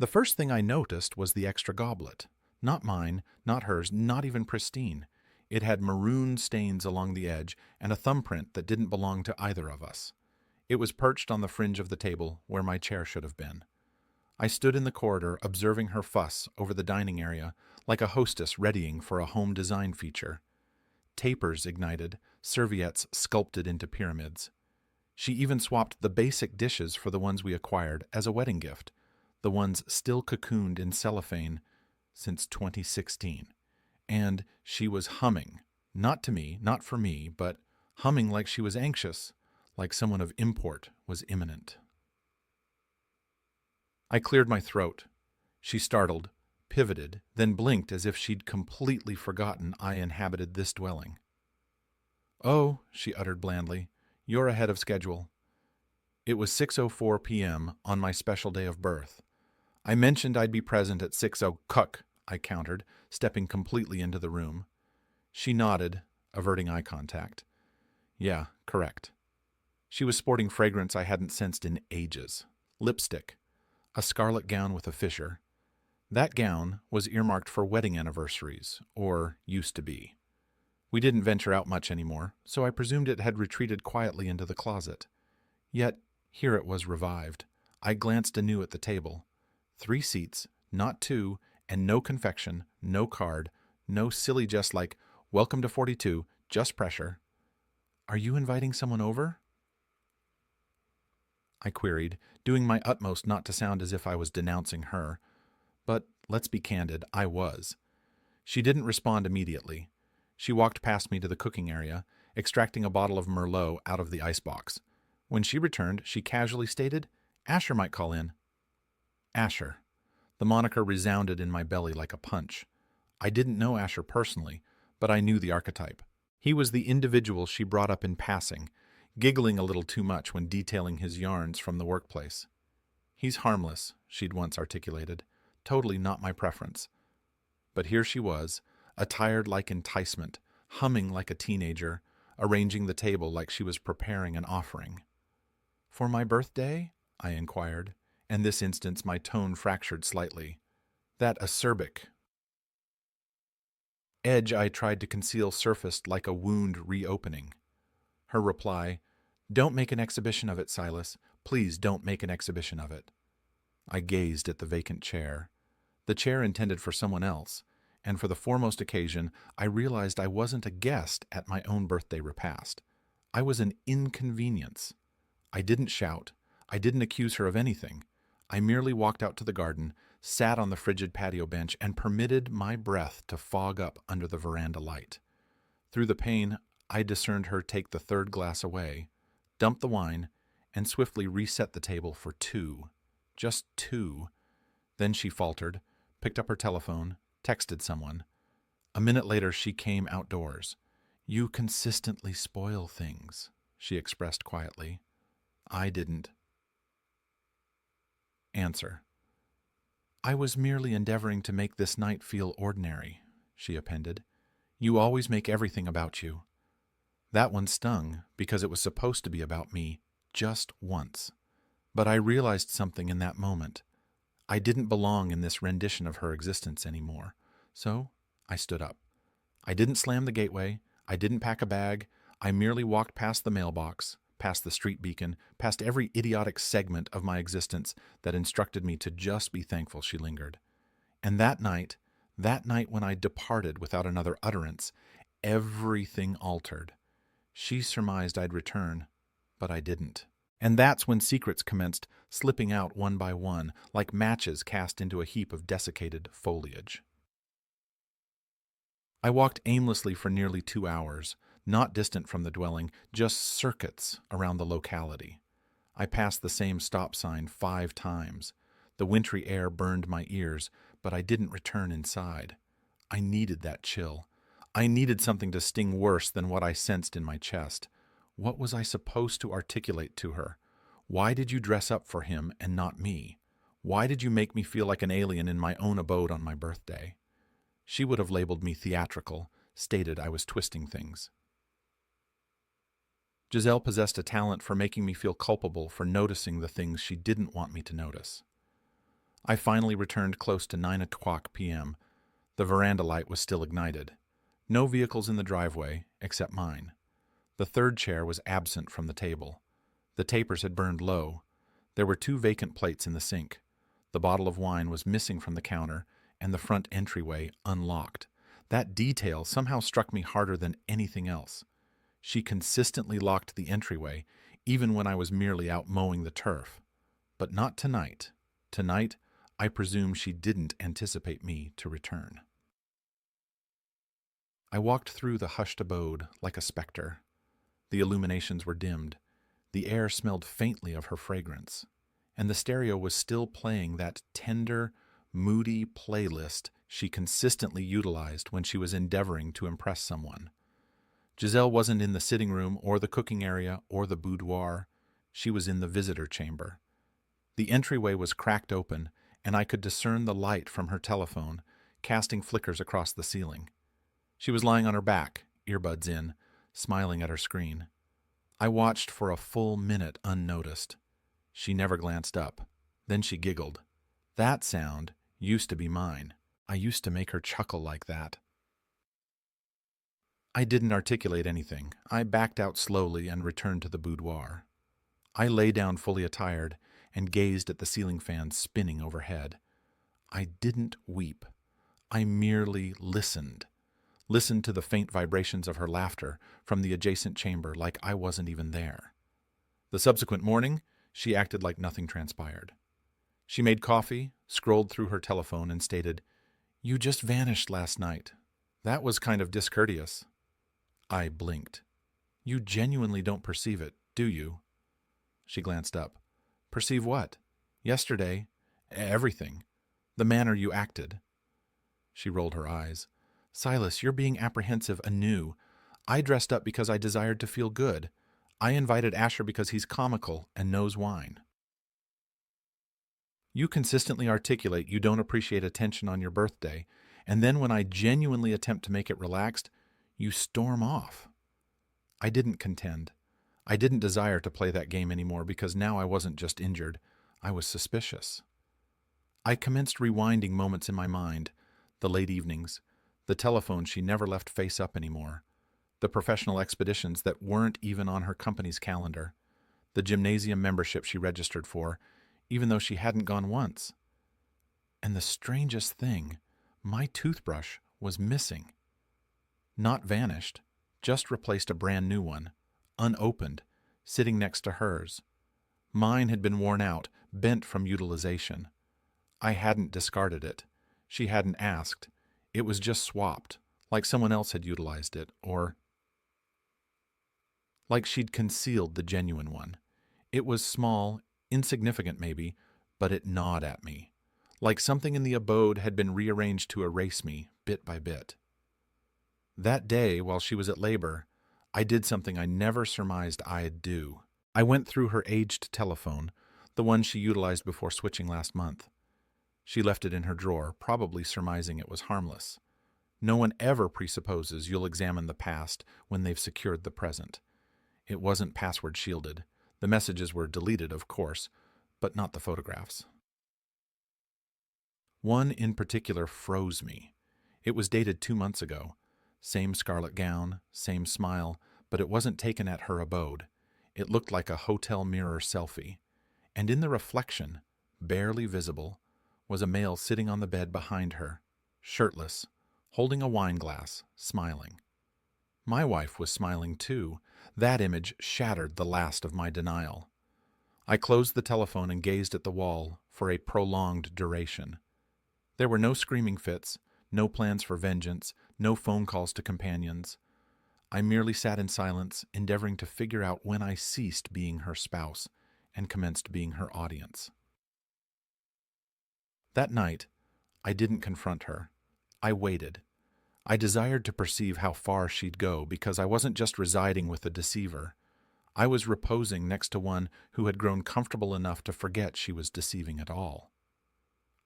The first thing I noticed was the extra goblet. Not mine, not hers, not even pristine. It had maroon stains along the edge and a thumbprint that didn't belong to either of us. It was perched on the fringe of the table where my chair should have been. I stood in the corridor observing her fuss over the dining area like a hostess readying for a home design feature. Tapers ignited, serviettes sculpted into pyramids. She even swapped the basic dishes for the ones we acquired as a wedding gift, the ones still cocooned in cellophane since 2016. And she was humming, not to me, not for me, but humming like she was anxious, like someone of import was imminent. I cleared my throat. She startled, pivoted, then blinked as if she'd completely forgotten I inhabited this dwelling. "Oh," she uttered blandly, "you're ahead of schedule." It was 6:04 p.m. on my special day of birth. I mentioned I'd be present at 6:00, I countered, stepping completely into the room. She nodded, averting eye contact. Yeah, correct. She was sporting fragrance I hadn't sensed in ages. Lipstick. A scarlet gown with a fissure. That gown was earmarked for wedding anniversaries, or used to be. We didn't venture out much anymore, so I presumed it had retreated quietly into the closet. Yet, here it was revived. I glanced anew at the table. 3 seats, not 2, and no confection, no card, no silly jest like, "Welcome to 42, just pressure." "Are you inviting someone over?" I queried, doing my utmost not to sound as if I was denouncing her. But, let's be candid, I was. She didn't respond immediately. She walked past me to the cooking area, extracting a bottle of Merlot out of the icebox. When she returned, she casually stated, "Asher might call in." Asher. The moniker resounded in my belly like a punch. I didn't know Asher personally, but I knew the archetype. He was the individual she brought up in passing, giggling a little too much when detailing his yarns from the workplace. "He's harmless," she'd once articulated. Totally not my preference. But here she was, attired like enticement, humming like a teenager, arranging the table like she was preparing an offering. "For my birthday?" I inquired, and this instance my tone fractured slightly. That acerbic edge I tried to conceal surfaced like a wound reopening. Her reply, "Don't make an exhibition of it, Silas. Please don't make an exhibition of it." I gazed at the vacant chair. The chair intended for someone else, and for the foremost occasion, I realized I wasn't a guest at my own birthday repast. I was an inconvenience. I didn't shout. I didn't accuse her of anything. I merely walked out to the garden, sat on the frigid patio bench, and permitted my breath to fog up under the veranda light. Through the pain, I discerned her take the 3rd glass away, dump the wine, and swiftly reset the table for 2. Just 2. Then she faltered, picked up her telephone, texted someone. A minute later, she came outdoors. "You consistently spoil things," she expressed quietly. I didn't. Answer. "I was merely endeavoring to make this night feel ordinary," she appended. "You always make everything about you." That one stung because it was supposed to be about me just once. But I realized something in that moment. I didn't belong in this rendition of her existence anymore. So I stood up. I didn't slam the gateway. I didn't pack a bag. I merely walked past the mailbox, past the street beacon, past every idiotic segment of my existence that instructed me to just be thankful she lingered. And that night when I departed without another utterance, everything altered. She surmised I'd return, but I didn't. And that's when secrets commenced slipping out one by one, like matches cast into a heap of desiccated foliage. I walked aimlessly for nearly 2 hours, not distant from the dwelling, just circuits around the locality. I passed the same stop sign 5 times. The wintry air burned my ears, but I didn't return inside. I needed that chill. I needed something to sting worse than what I sensed in my chest. What was I supposed to articulate to her? Why did you dress up for him and not me? Why did you make me feel like an alien in my own abode on my birthday? She would have labeled me theatrical, stated I was twisting things. Giselle possessed a talent for making me feel culpable for noticing the things she didn't want me to notice. I finally returned close to 9 o'clock p.m. The veranda light was still ignited. No vehicles in the driveway, except mine. The third chair was absent from the table. The tapers had burned low. There were 2 vacant plates in the sink. The bottle of wine was missing from the counter, and the front entryway unlocked. That detail somehow struck me harder than anything else. She consistently locked the entryway, even when I was merely out mowing the turf. But not tonight. Tonight, I presume she didn't anticipate me to return. I walked through the hushed abode like a specter. The illuminations were dimmed. The air smelled faintly of her fragrance. And the stereo was still playing that tender, moody playlist she consistently utilized when she was endeavoring to impress someone. Giselle wasn't in the sitting room or the cooking area or the boudoir. She was in the visitor chamber. The entryway was cracked open, and I could discern the light from her telephone, casting flickers across the ceiling. She was lying on her back, earbuds in, smiling at her screen. I watched for a full minute unnoticed. She never glanced up. Then she giggled. That sound used to be mine. I used to make her chuckle like that. I didn't articulate anything. I backed out slowly and returned to the boudoir. I lay down fully attired and gazed at the ceiling fan spinning overhead. I didn't weep. I merely listened. Listened to the faint vibrations of her laughter from the adjacent chamber like I wasn't even there. The subsequent morning, she acted like nothing transpired. She made coffee, scrolled through her telephone, and stated, "You just vanished last night. That was kind of discourteous." I blinked. "You genuinely don't perceive it, do you?" She glanced up. "Perceive what?" "Yesterday. Everything. The manner you acted." She rolled her eyes. "Silas, you're being apprehensive anew. I dressed up because I desired to feel good. I invited Asher because he's comical and knows wine." You consistently articulate you don't appreciate attention on your birthday, and then when I genuinely attempt to make it relaxed, you storm off. I didn't contend. I didn't desire to play that game anymore because now I wasn't just injured, I was suspicious. I commenced rewinding moments in my mind, the late evenings, the telephone she never left face up anymore, the professional expeditions that weren't even on her company's calendar, the gymnasium membership she registered for, even though she hadn't gone once. And the strangest thing, my toothbrush was missing. Not vanished, just replaced a brand new one, unopened, sitting next to hers. Mine had been worn out, bent from utilization. I hadn't discarded it. She hadn't asked. It was just swapped, like someone else had utilized it, or like she'd concealed the genuine one. It was small, insignificant maybe, but it gnawed at me, like something in the abode had been rearranged to erase me, bit by bit. That day, while she was at labor, I did something I never surmised I'd do. I went through her aged telephone, the one she utilized before switching last month. She left it in her drawer, probably surmising it was harmless. No one ever presupposes you'll examine the past when they've secured the present. It wasn't password shielded. The messages were deleted, of course, but not the photographs. One in particular froze me. It was dated 2 months ago. Same scarlet gown, same smile, but it wasn't taken at her abode. It looked like a hotel mirror selfie. And in the reflection, barely visible, was a male sitting on the bed behind her, shirtless, holding a wine glass, smiling. My wife was smiling too. That image shattered the last of my denial. I closed the telephone and gazed at the wall for a prolonged duration. There were no screaming fits, no plans for vengeance, no phone calls to companions. I merely sat in silence, endeavoring to figure out when I ceased being her spouse and commenced being her audience. That night, I didn't confront her. I waited. I desired to perceive how far she'd go because I wasn't just residing with a deceiver. I was reposing next to one who had grown comfortable enough to forget she was deceiving at all.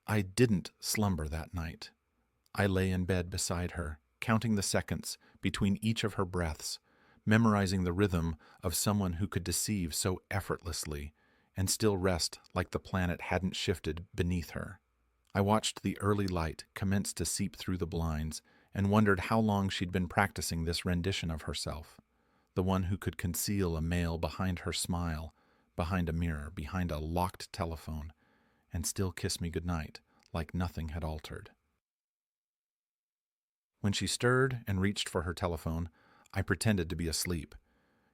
I didn't slumber that night. I lay in bed beside her, counting the seconds between each of her breaths, memorizing the rhythm of someone who could deceive so effortlessly and still rest like the planet hadn't shifted beneath her. I watched the early light commence to seep through the blinds and wondered how long she'd been practicing this rendition of herself, the one who could conceal a male behind her smile, behind a mirror, behind a locked telephone, and still kiss me goodnight like nothing had altered. When she stirred and reached for her telephone, I pretended to be asleep.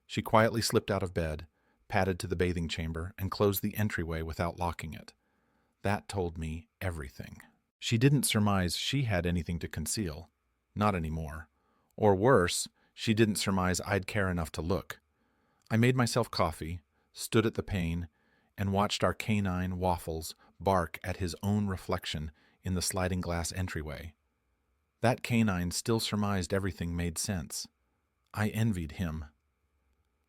She quietly slipped out of bed, padded to the bathing chamber, and closed the entryway without locking it. That told me everything. She didn't surmise she had anything to conceal. Not anymore. Or worse, she didn't surmise I'd care enough to look. I made myself coffee, stood at the pane, and watched our canine, Waffles, bark at his own reflection in the sliding glass entryway. That canine still surmised everything made sense. I envied him.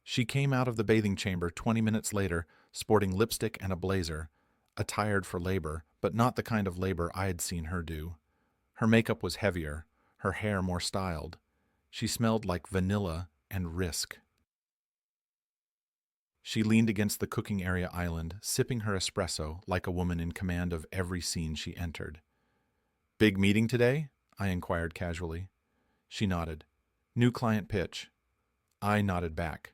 She came out of the bathing chamber 20 minutes later, sporting lipstick and a blazer, attired for labor, but not the kind of labor I had seen her do. Her makeup was heavier, her hair more styled. She smelled like vanilla and risk. She leaned against the cooking area island, sipping her espresso like a woman in command of every scene she entered. "Big meeting today?" I inquired casually. She nodded. "New client pitch." I nodded back.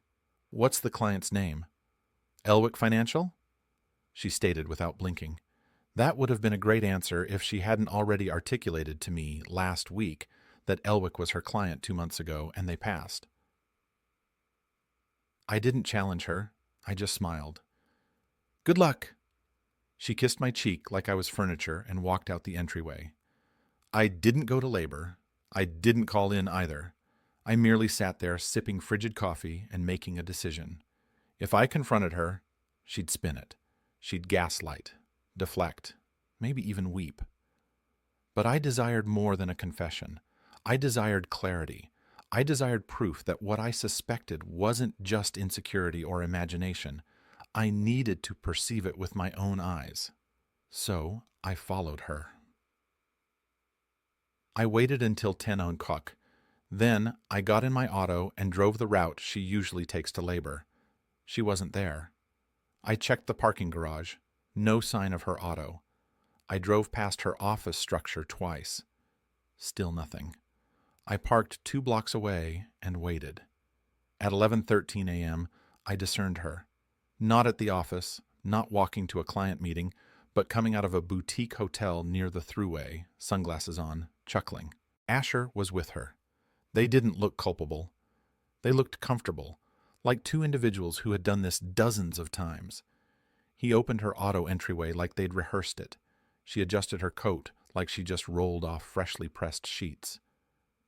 "What's the client's name?" "Elwick Financial?" She stated without blinking. That would have been a great answer if she hadn't already articulated to me last week that Elwick was her client 2 months ago and they passed. I didn't challenge her. I just smiled. "Good luck." She kissed my cheek like I was furniture and walked out the entryway. I didn't go to labor. I didn't call in either. I merely sat there sipping frigid coffee and making a decision. If I confronted her, she'd spin it. She'd gaslight, deflect, maybe even weep. But I desired more than a confession. I desired clarity. I desired proof that what I suspected wasn't just insecurity or imagination. I needed to perceive it with my own eyes. So I followed her. I waited until 10 o'clock. Then I got in my auto and drove the route she usually takes to labor. She wasn't there. I checked the parking garage. No sign of her auto. I drove past her office structure twice. Still nothing. I parked 2 blocks away and waited. At 11:13 a.m., I discerned her. Not at the office, not walking to a client meeting, but coming out of a boutique hotel near the thruway, sunglasses on, chuckling. Asher was with her. They didn't look culpable. They looked comfortable, like two individuals who had done this dozens of times. He opened her auto entryway like they'd rehearsed it. She adjusted her coat like she just rolled off freshly pressed sheets.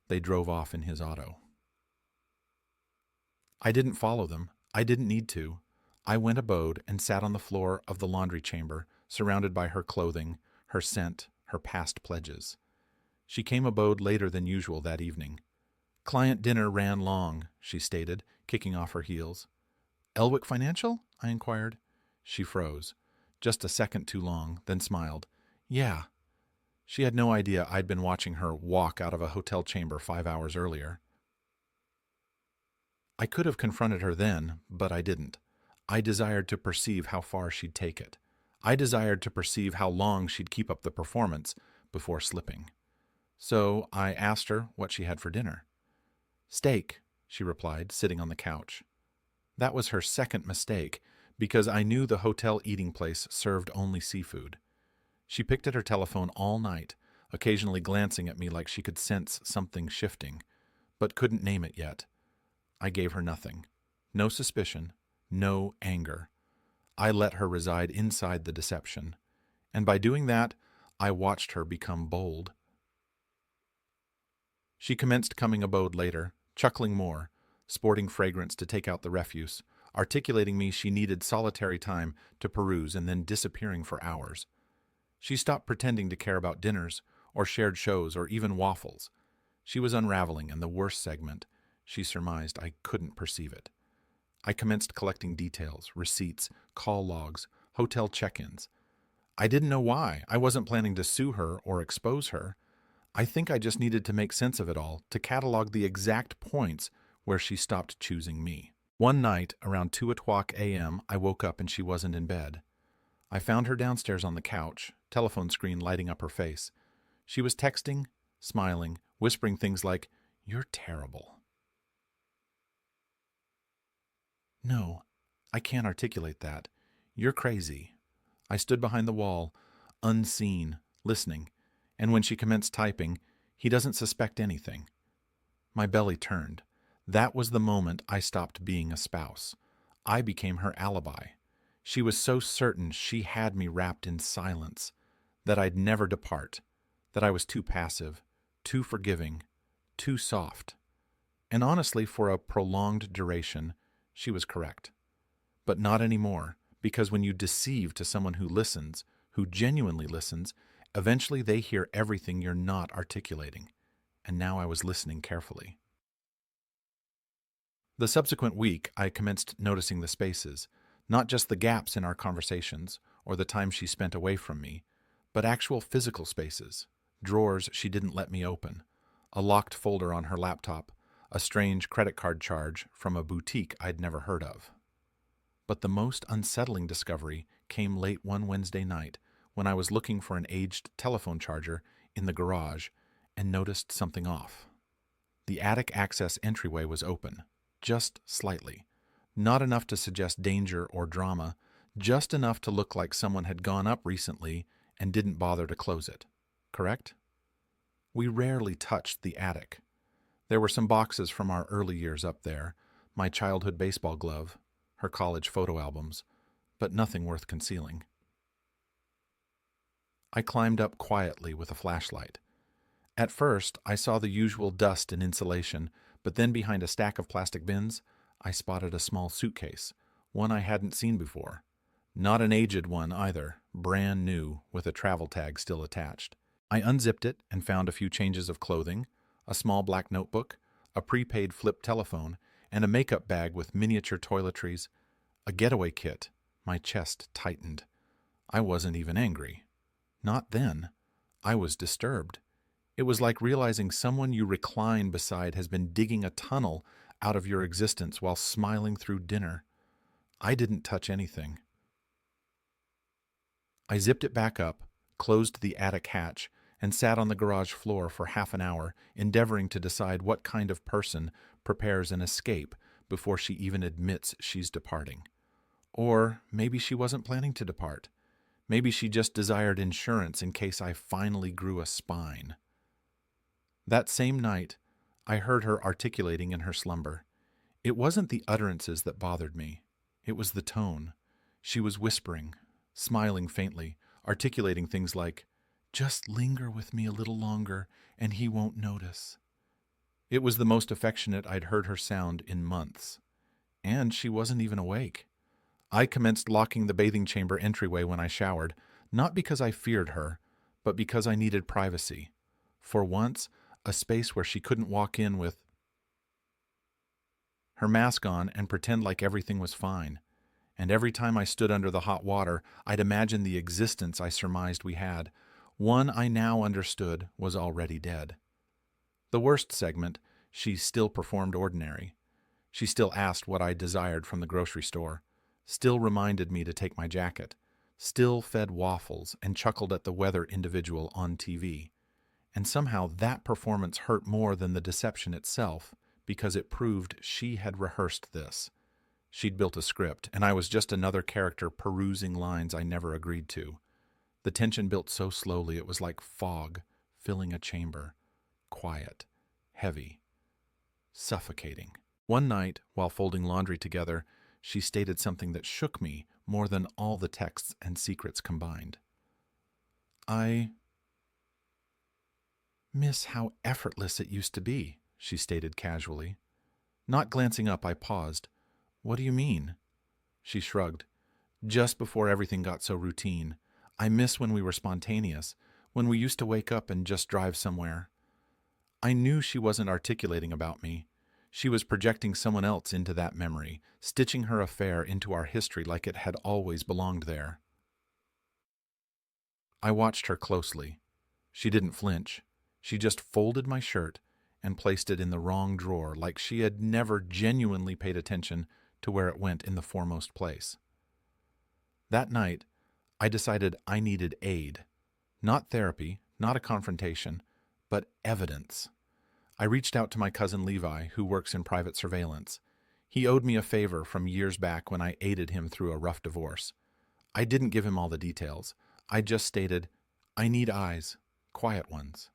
They drove off in his auto. I didn't follow them. I didn't need to. I went abode and sat on the floor of the laundry chamber, surrounded by her clothing, her scent, her past pledges. She came abode later than usual that evening. "Client dinner ran long," she stated, kicking off her heels. "Elwick Financial?" I inquired. She froze. Just a second too long, then smiled. "Yeah." She had no idea I'd been watching her walk out of a hotel chamber 5 hours earlier. I could have confronted her then, but I didn't. I desired to perceive how far she'd take it. I desired to perceive how long she'd keep up the performance before slipping. So I asked her what she had for dinner. "Steak," she replied, sitting on the couch. That was her second mistake, because I knew the hotel eating place served only seafood. She picked at her telephone all night, occasionally glancing at me like she could sense something shifting, but couldn't name it yet. I gave her nothing. No suspicion, no anger. I let her reside inside the deception, and by doing that, I watched her become bold. She commenced coming abode later, chuckling more, sporting fragrance to take out the refuse, articulating me she needed solitary time to peruse and then disappearing for hours. She stopped pretending to care about dinners, or shared shows, or even waffles. She was unraveling, and the worst segment, she surmised I couldn't perceive it. I commenced collecting details, receipts, call logs, hotel check-ins. I didn't know why. I wasn't planning to sue her or expose her. I think I just needed to make sense of it all, to catalog the exact points where she stopped choosing me. One night, around 2 o'clock a.m., I woke up and she wasn't in bed. I found her downstairs on the couch, telephone screen lighting up her face. She was texting, smiling, whispering things like, "You're terrible." "No, I can't articulate that. You're crazy." I stood behind the wall, unseen, listening, and when she commenced typing, "He doesn't suspect anything." My belly turned. That was the moment I stopped being a spouse. I became her alibi. She was so certain she had me wrapped in silence, that I'd never depart, that I was too passive, too forgiving, too soft. And honestly, for a prolonged duration, she was correct. But not anymore, because when you deceive to someone who listens, who genuinely listens, eventually they hear everything you're not articulating. And now I was listening carefully. The subsequent week, I commenced noticing the spaces, not just the gaps in our conversations or the time she spent away from me, but actual physical spaces, drawers she didn't let me open, a locked folder on her laptop, a strange credit card charge from a boutique I'd never heard of. But the most unsettling discovery came late one Wednesday night when I was looking for an aged telephone charger in the garage and noticed something off. The attic access entryway was open, just slightly. Not enough to suggest danger or drama, just enough to look like someone had gone up recently and didn't bother to close it. Correct? We rarely touched the attic. There were some boxes from our early years up there, my childhood baseball glove, her college photo albums, but nothing worth concealing. I climbed up quietly with a flashlight. At first, I saw the usual dust and insulation, but then behind a stack of plastic bins, I spotted a small suitcase, one I hadn't seen before. Not an aged one either, brand new, with a travel tag still attached. I unzipped it and found a few changes of clothing, a small black notebook, a prepaid flip telephone, and a makeup bag with miniature toiletries, a getaway kit. My chest tightened. I wasn't even angry. Not then. I was disturbed. It was like realizing someone you recline beside has been digging a tunnel out of your existence while smiling through dinner. I didn't touch anything. I zipped it back up, closed the attic hatch, and sat on the garage floor for half an hour, endeavoring to decide what kind of person prepares an escape before she even admits she's departing. Or maybe she wasn't planning to depart. Maybe she just desired insurance in case I finally grew a spine. That same night, I heard her articulating in her slumber. It wasn't the utterances that bothered me. It was the tone. She was whispering, smiling faintly, articulating things like, "Just linger with me a little longer, and he won't notice." It was the most affectionate I'd heard her sound in months. And she wasn't even awake. I commenced locking the bathing chamber entryway when I showered, not because I feared her, but because I needed privacy. For once, a space where she couldn't walk in with her mask on and pretend like everything was fine. And every time I stood under the hot water, I'd imagine the existence I surmised we had. One I now understood was already dead. The worst segment, she still performed ordinary. She still asked what I desired from the grocery store, still reminded me to take my jacket, still fed waffles and chuckled at the weather individual on TV. And somehow that performance hurt more than the deception itself, because it proved she had rehearsed this. She'd built a script, and I was just another character perusing lines I never agreed to. The tension built so slowly it was like fog filling a chamber. Quiet, heavy, suffocating. One night, while folding laundry together, she stated something that shook me more than all the texts and secrets combined. "I miss how effortless it used to be," she stated casually. Not glancing up, I paused. "What do you mean?" She shrugged. "Just before everything got so routine. I miss when we were spontaneous, when we used to wake up and just drive somewhere." I knew she wasn't articulating about me. She was projecting someone else into that memory, stitching her affair into our history like it had always belonged there. I watched her closely. She didn't flinch. She just folded my shirt and placed it in the wrong drawer like she had never genuinely paid attention to where it went in the foremost place. That night, I decided I needed aid. Not therapy, not a confrontation, but evidence. I reached out to my cousin Levi, who works in private surveillance. He owed me a favor from years back when I aided him through a rough divorce. I didn't give him all the details. I just stated, I need eyes, quiet ones.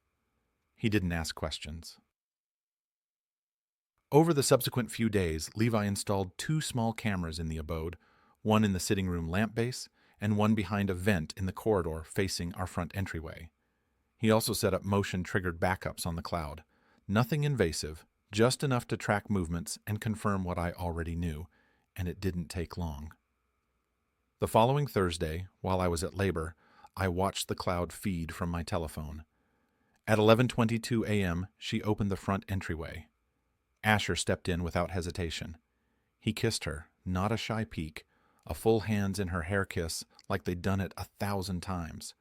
He didn't ask questions. Over the subsequent few days, Levi installed 2 small cameras in the abode, one in the sitting room lamp base and one behind a vent in the corridor facing our front entryway. He also set up motion-triggered backups on the cloud. Nothing invasive, just enough to track movements and confirm what I already knew, and it didn't take long. The following Thursday, while I was at labor, I watched the cloud feed from my telephone. At 11:22 a.m., she opened the front entryway. Asher stepped in without hesitation. He kissed her, not a shy peek, a full hands in her hair kiss like they'd done it 1,000 times.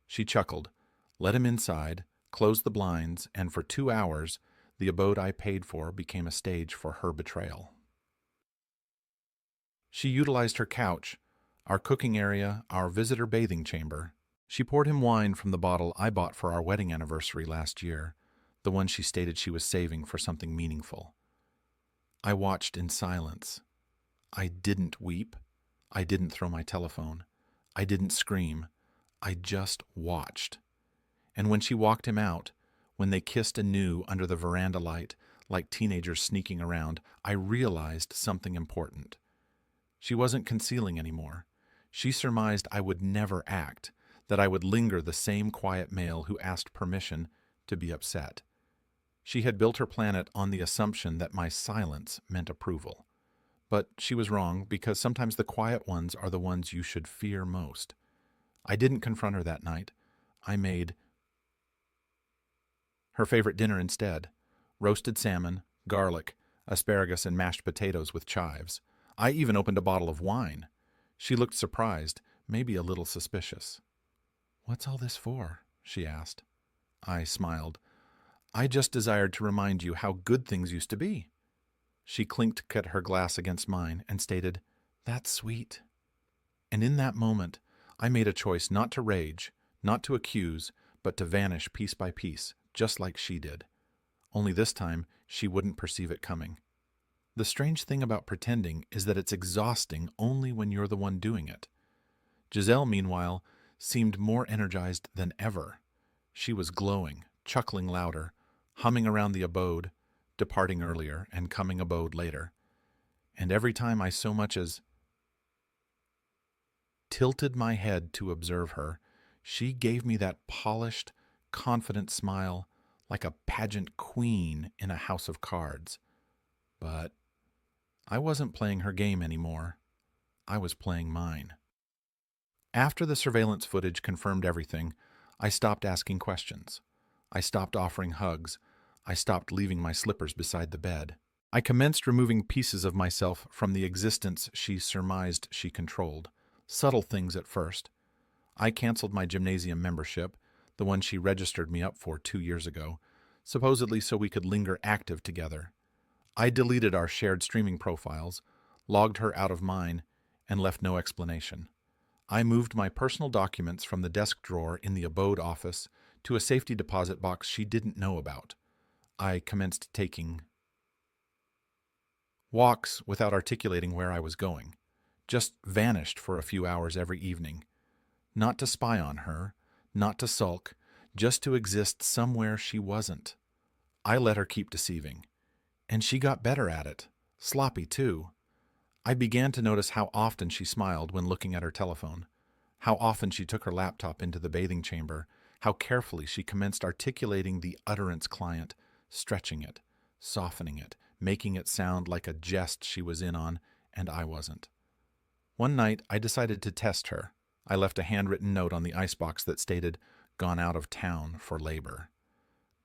She chuckled, let him inside, closed the blinds, and for 2 hours, the abode I paid for became a stage for her betrayal. She utilized her couch, our cooking area, our visitor bathing chamber. She poured him wine from the bottle I bought for our wedding anniversary last year, the one she stated she was saving for something meaningful. I watched in silence. I didn't weep. I didn't throw my telephone. I didn't scream. I just watched. And when she walked him out, when they kissed anew under the veranda light, like teenagers sneaking around, I realized something important. She wasn't concealing anymore. She surmised I would never act, that I would linger the same quiet male who asked permission to be upset. She had built her planet on the assumption that my silence meant approval. But she was wrong, because sometimes the quiet ones are the ones you should fear most. I didn't confront her that night. I made her favorite dinner instead: roasted salmon, garlic, asparagus, and mashed potatoes with chives. I even opened a bottle of wine. She looked surprised, maybe a little suspicious. "What's all this for?" she asked. I smiled. "I just desired to remind you how good things used to be." She clinked her glass against mine and stated, "That's sweet." And in that moment, I made a choice not to rage, not to accuse, but to vanish piece by piece, just like she did. Only this time, she wouldn't perceive it coming. The strange thing about pretending is that it's exhausting only when you're the one doing it. Giselle, meanwhile, seemed more energized than ever. She was glowing, chuckling louder, humming around the abode, departing earlier and coming abode later. And every time I so much as tilted my head to observe her, she gave me that polished, confident smile like a pageant queen in a house of cards. But I wasn't playing her game anymore. I was playing mine. After the surveillance footage confirmed everything, I stopped asking questions. I stopped offering hugs. I stopped leaving my slippers beside the bed. I commenced removing pieces of myself from the existence she surmised she controlled. Subtle things at first. I canceled my gymnasium membership, the one she registered me up for 2 years ago, supposedly so we could linger active together. I deleted our shared streaming profiles, logged her out of mine, and left no explanation. I moved my personal documents from the desk drawer in the abode office to a safety deposit box she didn't know about. I commenced taking walks without articulating where I was going. Just vanished for a few hours every evening. Not to spy on her, not to sulk, just to exist somewhere she wasn't. I let her keep deceiving. And she got better at it. Sloppy, too. I began to notice how often she smiled when looking at her telephone, how often she took her laptop into the bathing chamber, how carefully she commenced articulating the utterance client, stretching it, softening it, making it sound like a jest she was in on, and I wasn't. One night, I decided to test her. I left a handwritten note on the icebox that stated, "Gone out of town for labor."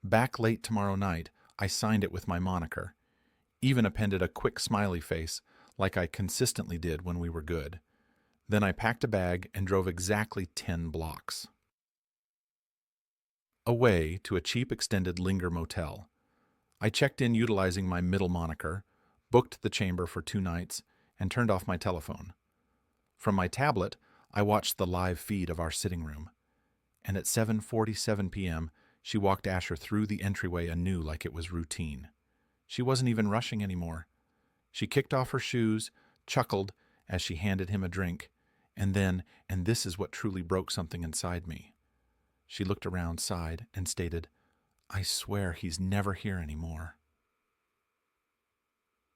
Back late tomorrow night, I signed it with my moniker, even appended a quick smiley face like I consistently did when we were good. Then I packed a bag and drove exactly 10 blocks away to a cheap extended Linger motel. I checked in utilizing my middle moniker, booked the chamber for 2 nights, and turned off my telephone. From my tablet, I watched the live feed of our sitting room, and at 7:47 p.m., she walked Asher through the entryway anew like it was routine. She wasn't even rushing anymore. She kicked off her shoes, chuckled as she handed him a drink, and then, and this is what truly broke something inside me, she looked around, sighed, and stated, "I swear he's never here anymore."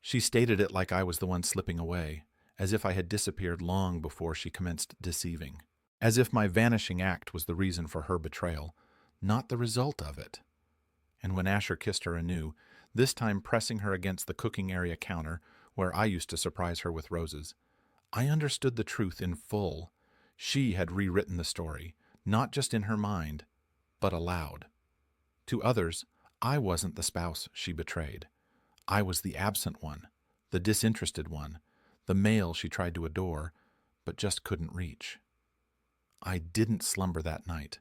She stated it like I was the one slipping away, as if I had disappeared long before she commenced deceiving, as if my vanishing act was the reason for her betrayal, not the result of it. And when Asher kissed her anew, this time pressing her against the cooking area counter where I used to surprise her with roses, I understood the truth in full. She had rewritten the story, not just in her mind, but aloud. To others, I wasn't the spouse she betrayed. I was the absent one, the disinterested one, the male she tried to adore, but just couldn't reach. I didn't slumber that night.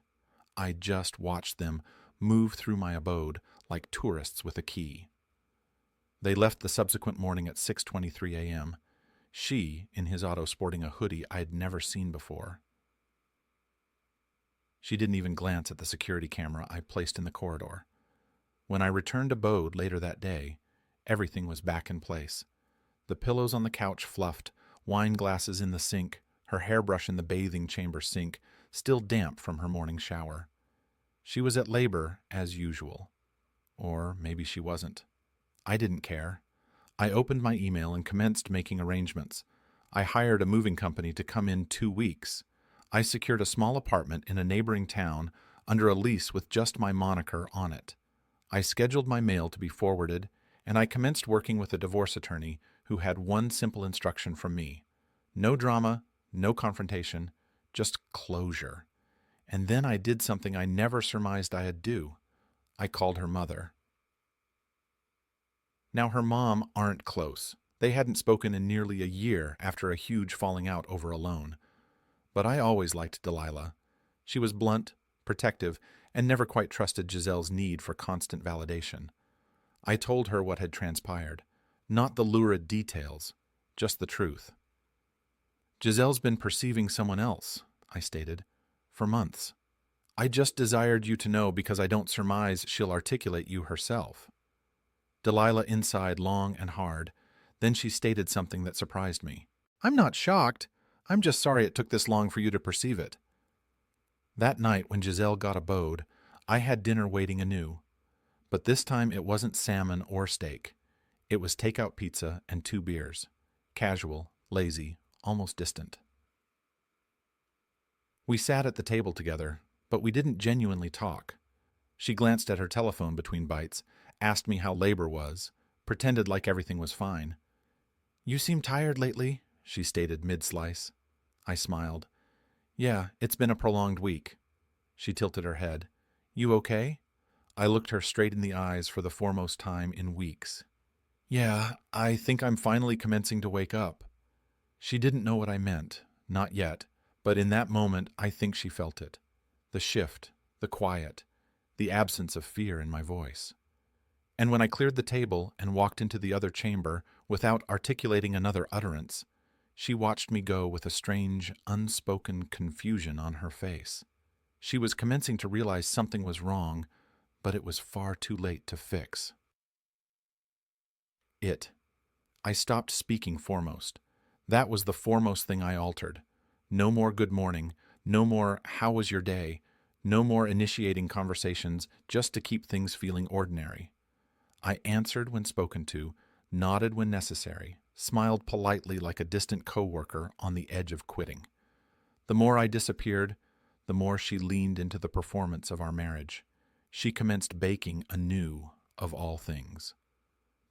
I just watched them move through my abode like tourists with a key. They left the subsequent morning at 6:23 a.m., she in his auto sporting a hoodie I had never seen before. She didn't even glance at the security camera I placed in the corridor. When I returned abode later that day, everything was back in place. The pillows on the couch fluffed, wine glasses in the sink, her hairbrush in the bathing chamber sink, still damp from her morning shower. She was at labor, as usual. Or maybe she wasn't. I didn't care. I opened my email and commenced making arrangements. I hired a moving company to come in 2 weeks. I secured a small apartment in a neighboring town under a lease with just my moniker on it. I scheduled my mail to be forwarded, and I commenced working with a divorce attorney who had one simple instruction from me. No drama, no confrontation, just closure. And then I did something I never surmised I'd do. I called her mother. Now, her mom aren't close. They hadn't spoken in nearly a year after a huge falling out over a loan. But I always liked Delilah. She was blunt, protective, and never quite trusted Giselle's need for constant validation. I told her what had transpired. Not the lurid details, just the truth. Giselle's been perceiving someone else, I stated, for months. I just desired you to know because I don't surmise she'll articulate you herself. Delilah sighed long and hard. Then she stated something that surprised me. "I'm not shocked. I'm just sorry it took this long for you to perceive it." That night when Giselle got abode, I had dinner waiting anew. But this time it wasn't salmon or steak. It was takeout pizza and 2 beers. Casual, lazy, almost distant. We sat at the table together, but we didn't genuinely talk. She glanced at her telephone between bites, asked me how labor was, pretended like everything was fine. "You seem tired lately," she stated mid-slice. I smiled. "Yeah, it's been a prolonged week." She tilted her head. "You okay?" I looked her straight in the eyes for the foremost time in weeks. "Yeah, I think I'm finally commencing to wake up." She didn't know what I meant, not yet, but in that moment I think she felt it. The shift, the quiet, the absence of fear in my voice. And when I cleared the table and walked into the other chamber without articulating another utterance, she watched me go with a strange, unspoken confusion on her face. She was commencing to realize something was wrong, but it was far too late to fix. I stopped speaking foremost. That was the foremost thing I altered. No more good morning, no more how was your day, no more initiating conversations just to keep things feeling ordinary. I answered when spoken to, nodded when necessary, smiled politely like a distant coworker on the edge of quitting. The more I disappeared, the more she leaned into the performance of our marriage. She commenced baking anew, of all things.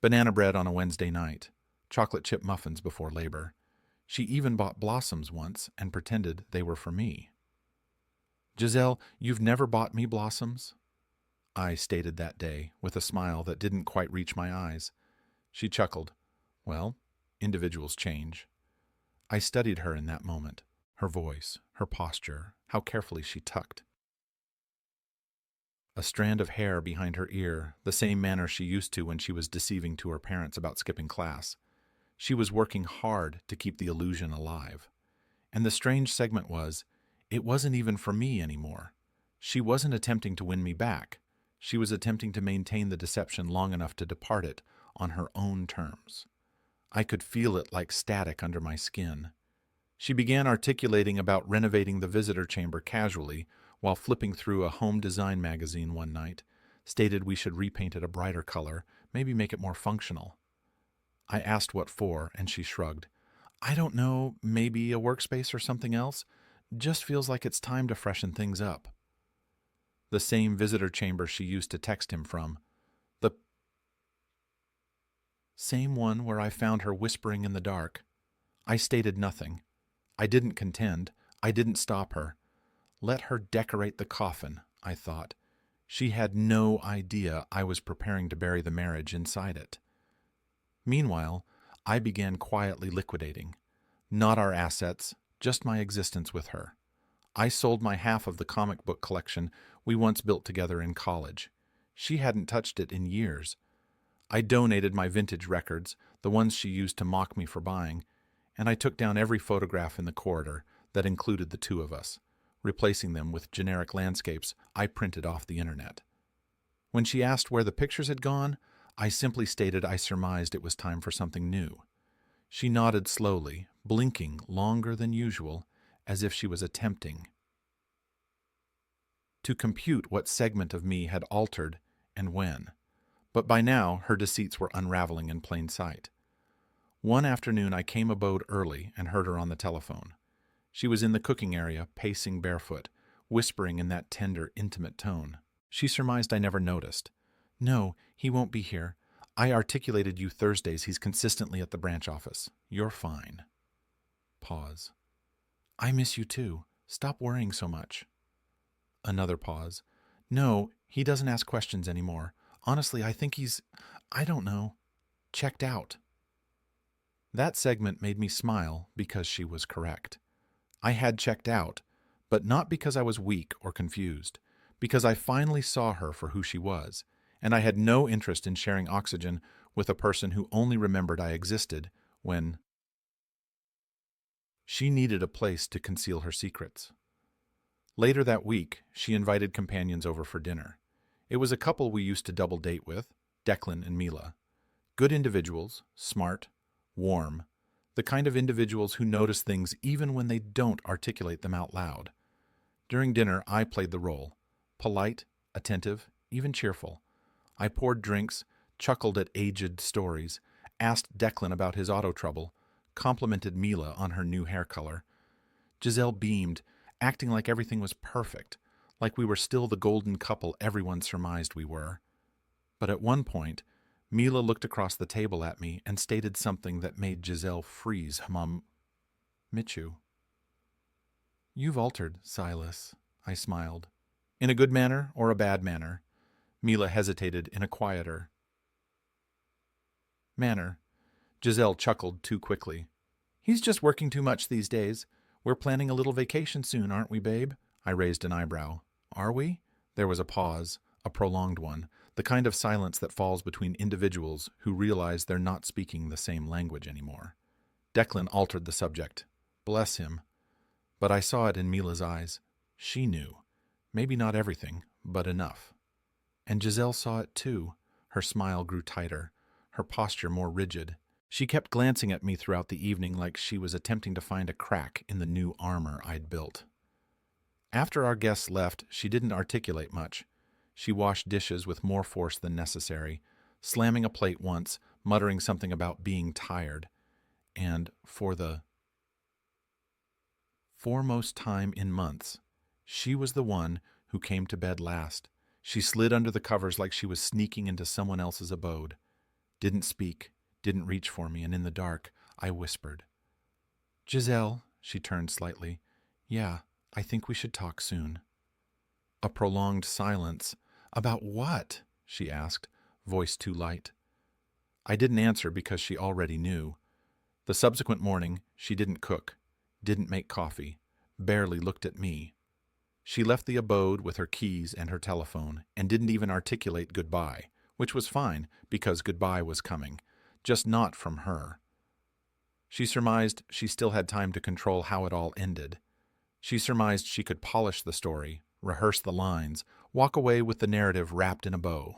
Banana bread on a Wednesday night, chocolate chip muffins before labor. She even bought blossoms once and pretended they were for me. "Giselle, you've never bought me blossoms?" I stated that day, with a smile that didn't quite reach my eyes. She chuckled. "Well, individuals change." I studied her in that moment, her voice, her posture, how carefully she tucked a strand of hair behind her ear, the same manner she used to when she was deceiving to her parents about skipping class. She was working hard to keep the illusion alive. And the strange segment was, it wasn't even for me anymore. She wasn't attempting to win me back. She was attempting to maintain the deception long enough to depart it on her own terms. I could feel it like static under my skin. She began articulating about renovating the visitor chamber casually while flipping through a home design magazine one night, stated we should repaint it a brighter color, maybe make it more functional. I asked what for, and she shrugged. I don't know, maybe a workspace or something else? Just feels like it's time to freshen things up. The same visitor chamber she used to text him from. The same one where I found her whispering in the dark. I stated nothing. I didn't contend. I didn't stop her. Let her decorate the coffin, I thought. She had no idea I was preparing to bury the marriage inside it. Meanwhile, I began quietly liquidating. Not our assets, just my existence with her. I sold my half of the comic book collection we once built together in college. She hadn't touched it in years. I donated my vintage records, the ones she used to mock me for buying, and I took down every photograph in the corridor that included the two of us, replacing them with generic landscapes I printed off the internet. When she asked where the pictures had gone, I simply stated I surmised it was time for something new. She nodded slowly, blinking longer than usual, as if she was attempting to compute what segment of me had altered and when. But by now, her deceits were unraveling in plain sight. One afternoon, I came abode early and heard her on the telephone. She was in the cooking area, pacing barefoot, whispering in that tender, intimate tone. She surmised I never noticed. No, he won't be here. I articulated you Thursdays he's consistently at the branch office. You're fine. Pause. I miss you too. Stop worrying so much. Another pause. No, he doesn't ask questions anymore. Honestly, I think I don't know, checked out. That segment made me smile because she was correct. I had checked out, but not because I was weak or confused, because I finally saw her for who she was, and I had no interest in sharing oxygen with a person who only remembered I existed when she needed a place to conceal her secrets. Later that week, she invited companions over for dinner. It was a couple we used to double date with, Declan and Mila. Good individuals, smart, warm, the kind of individuals who notice things even when they don't articulate them out loud. During dinner, I played the role, polite, attentive, even cheerful. I poured drinks, chuckled at aged stories, asked Declan about his auto trouble, complimented Mila on her new hair color. Giselle beamed, acting like everything was perfect, like we were still the golden couple everyone surmised we were. But at one point, Mila looked across the table at me and stated something that made Giselle freeze. Michu. You've altered, Silas, I smiled. In a good manner or a bad manner? Mila hesitated in a quieter manner. Giselle chuckled too quickly. He's just working too much these days. We're planning a little vacation soon, aren't we, babe? I raised an eyebrow. Are we? There was a pause, a prolonged one, the kind of silence that falls between individuals who realize they're not speaking the same language anymore. Declan altered the subject. Bless him. But I saw it in Mila's eyes. She knew. Maybe not everything, but enough. And Giselle saw it too. Her smile grew tighter, her posture more rigid. She kept glancing at me throughout the evening like she was attempting to find a crack in the new armor I'd built. After our guests left, she didn't articulate much. She washed dishes with more force than necessary, slamming a plate once, muttering something about being tired. And for the foremost time in months, she was the one who came to bed last. She slid under the covers like she was sneaking into someone else's abode. Didn't speak, didn't reach for me, and in the dark, I whispered. Giselle, she turned slightly. Yeah, I think we should talk soon. A prolonged silence. About what? She asked, voice too light. I didn't answer because she already knew. The subsequent morning, she didn't cook, didn't make coffee, barely looked at me. She left the abode with her keys and her telephone and didn't even articulate goodbye, which was fine because goodbye was coming, just not from her. She surmised she still had time to control how it all ended. She surmised she could polish the story, rehearse the lines, walk away with the narrative wrapped in a bow.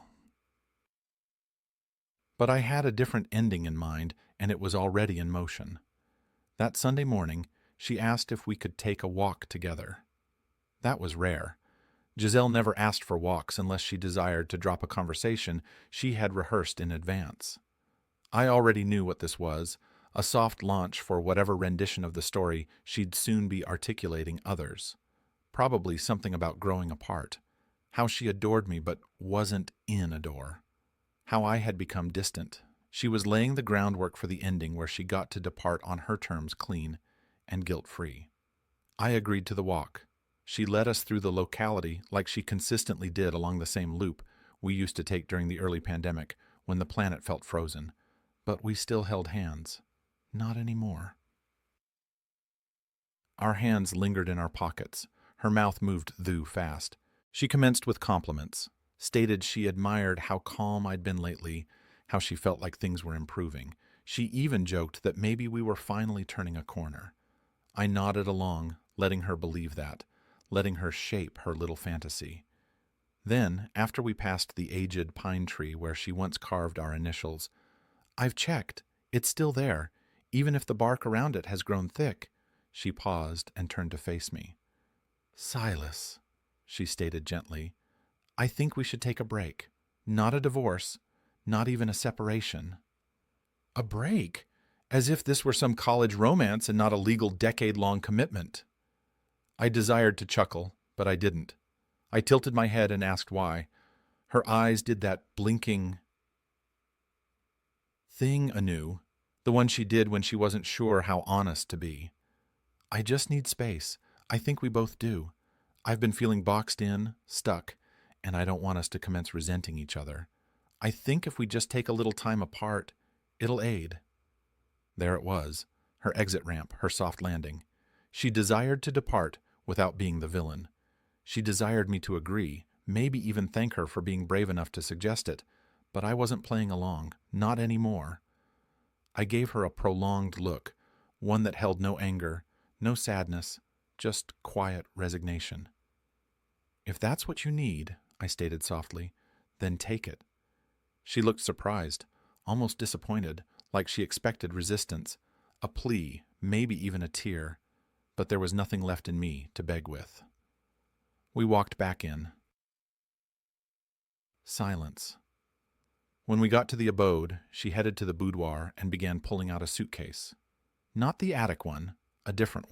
But I had a different ending in mind, and it was already in motion. That Sunday morning, she asked if we could take a walk together. That was rare. Giselle never asked for walks unless she desired to drop a conversation she had rehearsed in advance. I already knew what this was, a soft launch for whatever rendition of the story she'd soon be articulating others. Probably something about growing apart, how she adored me but wasn't in adore, how I had become distant. She was laying the groundwork for the ending where she got to depart on her terms clean and guilt-free. I agreed to the walk. She led us through the locality like she consistently did along the same loop we used to take during the early pandemic when the planet felt frozen. But we still held hands. Not anymore. Our hands lingered in our pockets. Her mouth moved through fast. She commenced with compliments, stated she admired how calm I'd been lately, how she felt like things were improving. She even joked that maybe we were finally turning a corner. I nodded along, letting her believe that, letting her shape her little fantasy. Then, after we passed the aged pine tree where she once carved our initials, "I've checked. It's still there, even if the bark around it has grown thick." She paused and turned to face me. "Silas," she stated gently, "I think we should take a break. Not a divorce, not even a separation." A break? As if this were some college romance and not a legal decade-long commitment. I desired to chuckle, but I didn't. I tilted my head and asked why. Her eyes did that blinking thing anew, the one she did when she wasn't sure how honest to be. "I just need space. I think we both do. I've been feeling boxed in, stuck, and I don't want us to commence resenting each other. I think if we just take a little time apart, it'll aid." There it was, her exit ramp, her soft landing. She desired to depart without being the villain. She desired me to agree, maybe even thank her for being brave enough to suggest it, but I wasn't playing along, not anymore. I gave her a prolonged look, one that held no anger, no sadness, just quiet resignation. "If that's what you need," I stated softly, "then take it." She looked surprised, almost disappointed, like she expected resistance, a plea, maybe even a tear, but there was nothing left in me to beg with. We walked back in. Silence. When we got to the abode, she headed to the boudoir and began pulling out a suitcase. Not the attic one, a different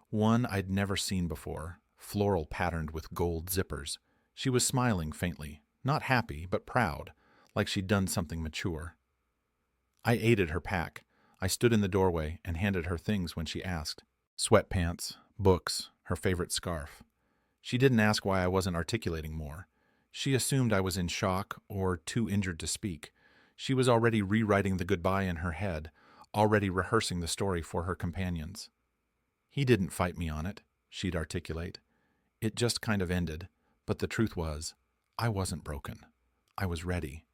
one I'd never seen before, floral patterned with gold zippers. She was smiling faintly, not happy, but proud, like she'd done something mature. I aided her pack. I stood in the doorway and handed her things when she asked. Sweatpants, books, her favorite scarf. She didn't ask why I wasn't articulating more. She assumed I was in shock or too injured to speak. She was already rewriting the goodbye in her head, already rehearsing the story for her companions. "He didn't fight me on it," she'd articulate. "It just kind of ended, but the truth was, I wasn't broken. I was ready."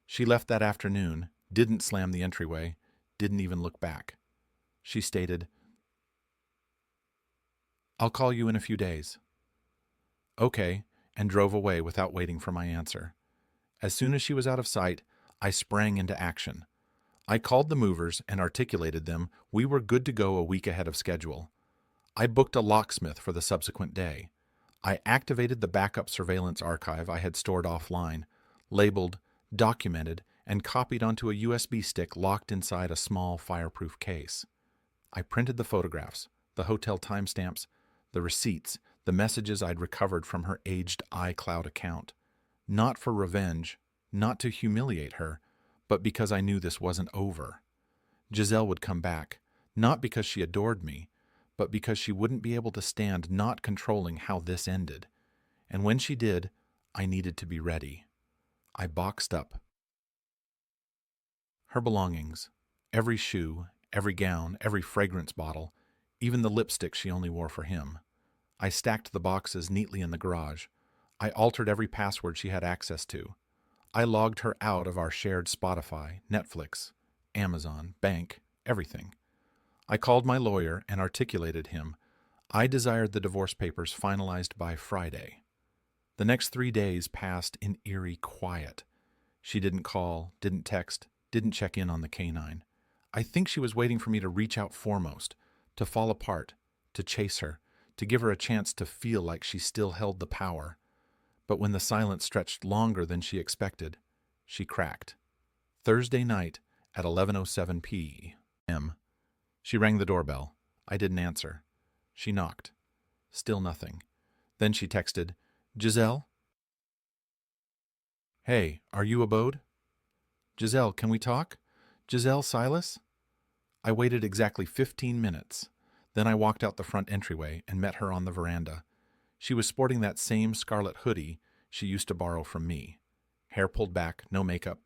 She left that afternoon, didn't slam the entryway, didn't even look back. She stated, "I'll call you in a few days." "Okay," and drove away without waiting for my answer. As soon as she was out of sight, I sprang into action. I called the movers and articulated them we were good to go a week ahead of schedule. I booked a locksmith for the subsequent day. I activated the backup surveillance archive I had stored offline, labeled, documented, and copied onto a USB stick locked inside a small fireproof case. I printed the photographs, the hotel timestamps, the receipts, the messages I'd recovered from her aged iCloud account. Not for revenge, not to humiliate her, but because I knew this wasn't over. Giselle would come back, not because she adored me, but because she wouldn't be able to stand not controlling how this ended. And when she did, I needed to be ready. I boxed up her belongings, every shoe, every gown, every fragrance bottle, even the lipstick she only wore for him. I stacked the boxes neatly in the garage. I altered every password she had access to. I logged her out of our shared Spotify, Netflix, Amazon, bank, everything. I called my lawyer and articulated him. I desired the divorce papers finalized by Friday. The next 3 days passed in eerie quiet. She didn't call, didn't text, didn't check in on the canine. I think she was waiting for me to reach out foremost, to fall apart, to chase her, to give her a chance to feel like she still held the power. But when the silence stretched longer than she expected, she cracked. Thursday night at 11:07 p.m. She rang the doorbell. I didn't answer. She knocked. Still nothing. Then she texted, "Giselle? Hey, are you abode? Giselle, can we talk? Giselle, Silas?" I waited exactly 15 minutes. Then I walked out the front entryway and met her on the veranda. She was sporting that same scarlet hoodie she used to borrow from me. Hair pulled back, no makeup,